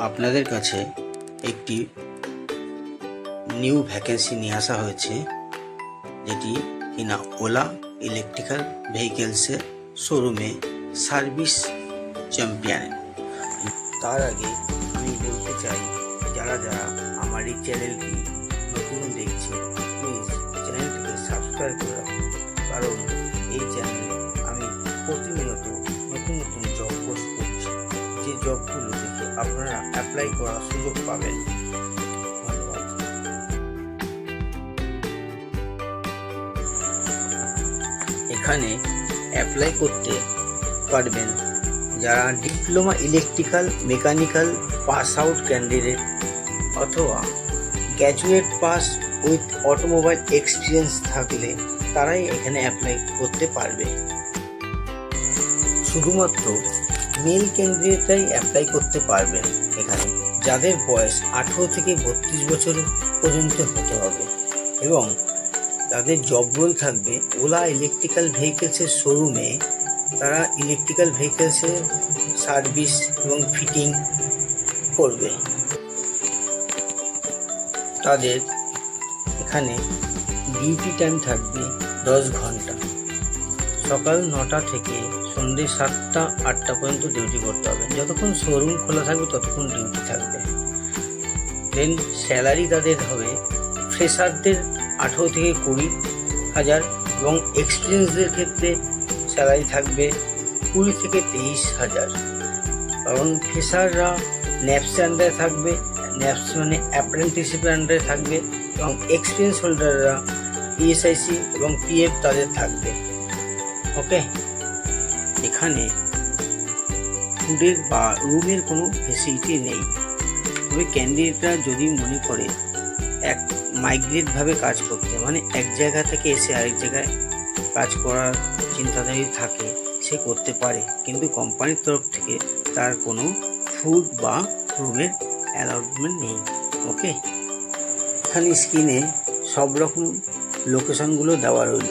আপনাদের কাছে একটি নিউ ভ্যাকেন্সি নিয়ে আসা হয়েছে, যেটি কিনা ওলা ইলেকট্রিক্যাল ভেহিকেলসের শোরুমে সার্ভিস চ্যাম্পিয়ন। তার আগে আমি বলতে চাই, যারা যারা আমার এই চ্যানেলটি নতুন দেখছে, প্লিজ চ্যানেলটিকে সাবস্ক্রাইব করে রাখুন, কারণ এই চ্যানেলে আমি প্রতিনিয়ত নতুন নতুন জব পোস্ট করছি, যে জবগুলো দেখে আপনারা অ্যাপ্লাই করার সুযোগ পাবেন। ধন্যবাদ। এখানে অ্যাপ্লাই করতে পারবেন যারা diploma electrical mechanical pass out candidate অথবা graduate pass with automobile experience থাকলে তারাই এখানে অ্যাপ্লাই করতে পারবে। শুধুমাত্র মেল ক্যান্ডিডেটরাই অ্যাপ্লাই করতে পারবেন এখানে, যাদের বয়স 18 থেকে 32 বছর পর্যন্ত হতে হবে, এবং তাদের জব রোল থাকবে ওলা ইলেকট্রিক্যাল ভেহিকেলসের শোরুমে। তারা ইলেকট্রিক্যাল ভেহিকেলসের সার্ভিস এবং ফিটিং করবে। তাদের এখানে ডিউটি টাইম থাকবে 10 ঘন্টা, সকাল 9টা থেকে সন্ধ্যে 7টা 8টা পর্যন্ত ডিউটি করতে হবে। যতক্ষণ শোরুম খোলা থাকবে ততক্ষণ ডিউটি থাকবে। দেন স্যালারি তাদের হবে ফ্রেশারদের 18 থেকে 20,000 এবং এক্সপিরিয়েন্সদের ক্ষেত্রে স্যালারি থাকবে 20 থেকে 23,000। কারণ ফ্রেশাররা ন্যাপসের আন্ডারে থাকবে, ন্যাপস মানে অ্যাপ্রেন্টিসশিপের আন্ডারে থাকবে, এবং এক্সপিরিয়েন্স হোল্ডাররা ইএসআইসি এবং পিএফ তাদের থাকবে। ওকে, এখানে ফুডের বা রুমের কোনো ফেসিলিটি নেই। তবে ক্যান্ডিডেটরা যদি মনে করে এক মাইগ্রেটভাবে কাজ করতে, মানে এক জায়গা থেকে এসে আরেক জায়গায় কাজ করার চিন্তাধারা থাকে, সে করতে পারে, কিন্তু কোম্পানির তরফ থেকে তার কোনো ফুড বা রুমের অ্যালাউটমেন্ট নেই। ওকে, এখানে স্ক্রিনে সব রকম লোকেশনগুলো দেওয়া রইল।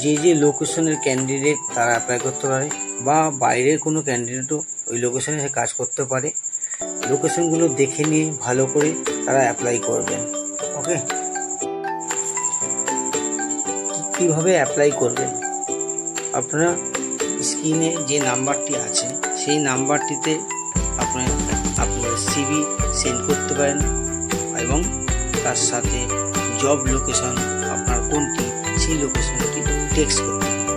যে যে লোকেশনের ক্যান্ডিডেট তারা অ্যাপ্লাই করতে পারে, বা বাইরের কোনো ক্যান্ডিডেটও ওই লোকেশনে সে কাজ করতে পারে। লোকেশনগুলো দেখে নিয়ে ভালো করে তারা অ্যাপ্লাই করবেন। ওকে, কীভাবে অ্যাপ্লাই করবেন? আপনারা স্ক্রিনে যে নাম্বারটি আছে সেই নাম্বারটিতে আপনার সিভি সেন্ড করতে পারেন, এবং তার সাথে জব লোকেশন আপনার কোনটি সেই লোকেশনটি টেক্সট করতে পারেন।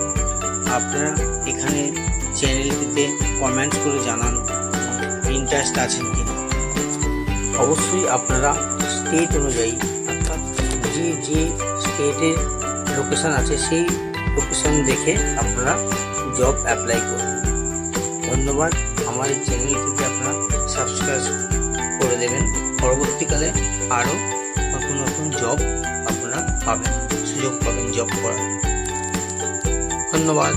আপনারা এখানে চ্যানেলটিতে কমেন্ট করে জানান ইন্টারেস্ট আছেন কিনা। অবশ্যই আপনারা স্টেট অনুযায়ী, অর্থাৎ যে যে স্টেটের লোকেশন আছে সেই লোকেশন দেখে আপনারা জব অ্যাপ্লাই করুন। ধন্যবাদ। আমার এই চ্যানেলটিতে আপনারা সাবস্ক্রাইব করে দেবেন। পরবর্তীকালে আরও নতুন নতুন জব আপনারা পাবেন, সুযোগ পাবেন জব করার। ধন্যবাদ।